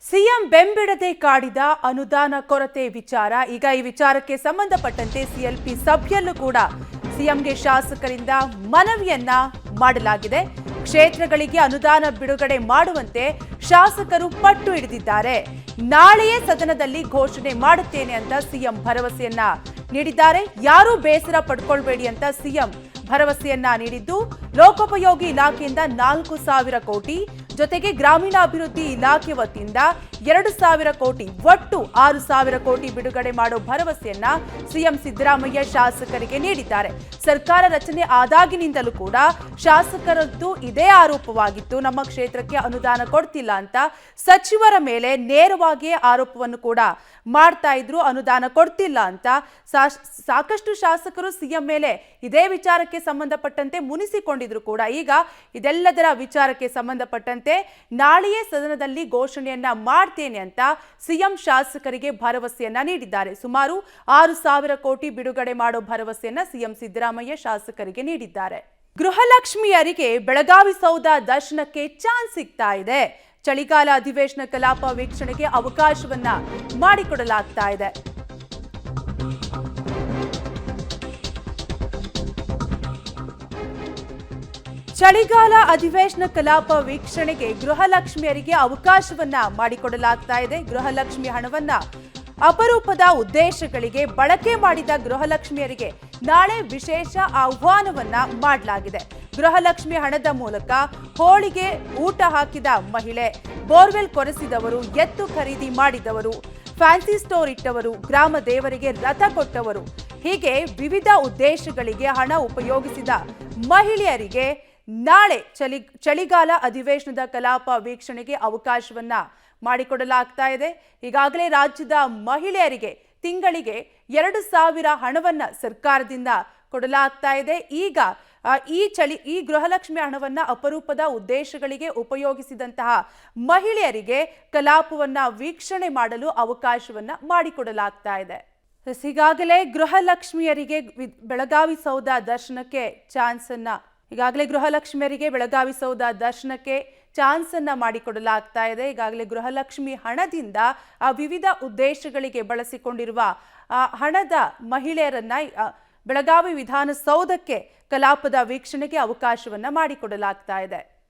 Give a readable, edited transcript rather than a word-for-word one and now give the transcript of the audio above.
CM ಬೆಂಬಿಡದೆ ಕಾಡಿದ ಅನುದಾನ ಕೊರತೆ ವಿಚಾರ. ಈಗ ಈ ವಿಚಾರಕ್ಕೆ ಸಂಬಂಧಪಟ್ಟಂತೆ ಸಿಎಲ್ಪಿ ಸಭೆಯಲ್ಲೂ ಕೂಡ ಸಿಎಂಗೆ ಶಾಸಕರಿಂದ ಮನವಿಯನ್ನ ಮಾಡಲಾಗಿದೆ. ಕ್ಷೇತ್ರಗಳಿಗೆ ಅನುದಾನ ಬಿಡುಗಡೆ ಮಾಡುವಂತೆ ಶಾಸಕರು ಪಟ್ಟು ಹಿಡಿದಿದ್ದಾರೆ. ನಾಳೆಯೇ ಸದನದಲ್ಲಿ ಘೋಷಣೆ ಮಾಡುತ್ತೇನೆ ಅಂತ ಸಿಎಂ ಭರವಸೆಯನ್ನ ನೀಡಿದ್ದಾರೆ. ಯಾರೂ ಬೇಸರ ಪಡ್ಕೊಳ್ಬೇಡಿ ಅಂತ ಸಿಎಂ ಭರವಸೆಯನ್ನ ನೀಡಿದ್ದು, ಲೋಕೋಪಯೋಗಿ ಇಲಾಖೆಯಿಂದ 4,000 ಕೋಟಿ ಜೊತೆಗೆ ಗ್ರಾಮೀಣಾಭಿವೃದ್ಧಿ ಇಲಾಖೆ ವತಿಯಿಂದ 2,000 ಕೋಟಿ ಒಟ್ಟು 6,000 ಕೋಟಿ ಬಿಡುಗಡೆ ಮಾಡೋ ಭರವಸೆಯನ್ನ ಸಿಎಂ ಸಿದ್ದರಾಮಯ್ಯ ಶಾಸಕರಿಗೆ ನೀಡಿದ್ದಾರೆ. ಸರ್ಕಾರ ರಚನೆ ಆದಾಗಿನಿಂದಲೂ ಕೂಡ ಶಾಸಕರದ್ದು ಇದೇ ಆರೋಪವಾಗಿತ್ತು. ನಮ್ಮ ಕ್ಷೇತ್ರಕ್ಕೆ ಅನುದಾನ ಕೊಡ್ತಿಲ್ಲ ಅಂತ ಸಚಿವರ ಮೇಲೆ ನೇರವಾಗಿಯೇ ಆರೋಪವನ್ನು ಕೂಡ ಮಾಡ್ತಾ ಇದ್ರು. ಅನುದಾನ ಕೊಡ್ತಿಲ್ಲ ಅಂತ ಸಾಕಷ್ಟು ಶಾಸಕರು ಸಿಎಂ ಮೇಲೆ ಇದೇ ವಿಚಾರಕ್ಕೆ ಸಂಬಂಧಪಟ್ಟಂತೆ ಮುನಿಸಿಕೊಂಡಿದ್ರು ಕೂಡ. ಈಗ ಇದೆಲ್ಲದರ ವಿಚಾರಕ್ಕೆ ಸಂಬಂಧಪಟ್ಟಂತೆ ನಾಳೆಯೇ ಸದನದಲ್ಲಿ ಘೋಷಣೆಯನ್ನ ಮಾಡ್ತೇನೆ ಅಂತ ಸಿಎಂ ಶಾಸಕರಿಗೆ ಭರವಸೆಯನ್ನ ನೀಡಿದ್ದಾರೆ. ಸುಮಾರು 6,000 ಕೋಟಿ ಬಿಡುಗಡೆ ಮಾಡೋ ಭರವಸೆಯನ್ನ ಸಿಎಂ ಸಿದ್ದರಾಮಯ್ಯ ಶಾಸಕರಿಗೆ ನೀಡಿದ್ದಾರೆ. ಗೃಹಲಕ್ಷ್ಮಿಯರಿಗೆ ಬೆಳಗಾವಿ ಸೌಧ ದರ್ಶನಕ್ಕೆ ಚಾನ್ಸ್ ಸಿಗ್ತಾ ಇದೆ. ಚಳಿಗಾಲ ಅಧಿವೇಶನ ಕಲಾಪ ವೀಕ್ಷಣೆಗೆ ಅವಕಾಶವನ್ನ ಮಾಡಿಕೊಡಲಾಗ್ತಾ ಇದೆ. ಚಳಿಗಾಲ ಅಧಿವೇಶನ ಕಲಾಪ ವೀಕ್ಷಣೆಗೆ ಗೃಹಲಕ್ಷ್ಮಿಯರಿಗೆ ಅವಕಾಶವನ್ನ ಮಾಡಿಕೊಡಲಾಗ್ತಾ ಇದೆ. ಗೃಹಲಕ್ಷ್ಮಿ ಹಣವನ್ನ ಅಪರೂಪದ ಉದ್ದೇಶಗಳಿಗೆ ಬಳಕೆ ಮಾಡಿದ ಗೃಹಲಕ್ಷ್ಮಿಯರಿಗೆ ನಾಳೆ ವಿಶೇಷ ಆಹ್ವಾನವನ್ನ ಮಾಡಲಾಗಿದೆ. ಗೃಹಲಕ್ಷ್ಮಿ ಹಣದ ಮೂಲಕ ಹೋಳಿಗೆ ಊಟ ಹಾಕಿದ ಮಹಿಳೆ, ಬೋರ್ವೆಲ್ ಕೊರೆಸಿದವರು, ಎತ್ತು ಖರೀದಿ ಮಾಡಿದವರು, ಫ್ಯಾನ್ಸಿ ಸ್ಟೋರ್ ಇಟ್ಟವರು, ಗ್ರಾಮ ದೇವರಿಗೆ ರಥ ಕೊಟ್ಟವರು, ಹೀಗೆ ವಿವಿಧ ಉದ್ದೇಶಗಳಿಗೆ ಹಣ ಉಪಯೋಗಿಸಿದ ಮಹಿಳೆಯರಿಗೆ ನಾಳೆ ಚಳಿಗಾಲ ಅಧಿವೇಶನದ ಕಲಾಪ ವೀಕ್ಷಣೆಗೆ ಅವಕಾಶವನ್ನ ಮಾಡಿಕೊಡಲಾಗ್ತಾ ಇದೆ. ಈಗಾಗಲೇ ರಾಜ್ಯದ ಮಹಿಳೆಯರಿಗೆ ತಿಂಗಳಿಗೆ 2,000 ಹಣವನ್ನ ಸರ್ಕಾರದಿಂದ ಕೊಡಲಾಗ್ತಾ ಇದೆ. ಈಗ ಈ ಗೃಹಲಕ್ಷ್ಮಿ ಹಣವನ್ನ ಅಪರೂಪದ ಉದ್ದೇಶಗಳಿಗೆ ಉಪಯೋಗಿಸಿದಂತಹ ಮಹಿಳೆಯರಿಗೆ ಕಲಾಪವನ್ನ ವೀಕ್ಷಣೆ ಮಾಡಲು ಅವಕಾಶವನ್ನ ಮಾಡಿಕೊಡಲಾಗ್ತಾ ಇದೆ. ಈಗಾಗಲೇ ಗೃಹಲಕ್ಷ್ಮಿಯರಿಗೆ ಬೆಳಗಾವಿ ಸೌಧ ದರ್ಶನಕ್ಕೆ ಚಾನ್ಸ್ ಅನ್ನ ಮಾಡಿಕೊಡಲಾಗ್ತಾ ಇದೆ. ಈಗಾಗಲೇ ಗೃಹಲಕ್ಷ್ಮಿ ಹಣದಿಂದ ವಿವಿಧ ಉದ್ದೇಶಗಳಿಗೆ ಬಳಸಿಕೊಂಡಿರುವ ಹಣದ ಮಹಿಳೆಯರನ್ನ ಬೆಳಗಾವಿ ವಿಧಾನಸೌಧಕ್ಕೆ ಕಲಾಪದ ವೀಕ್ಷಣೆಗೆ ಅವಕಾಶವನ್ನ ಮಾಡಿಕೊಡಲಾಗ್ತಾ ಇದೆ.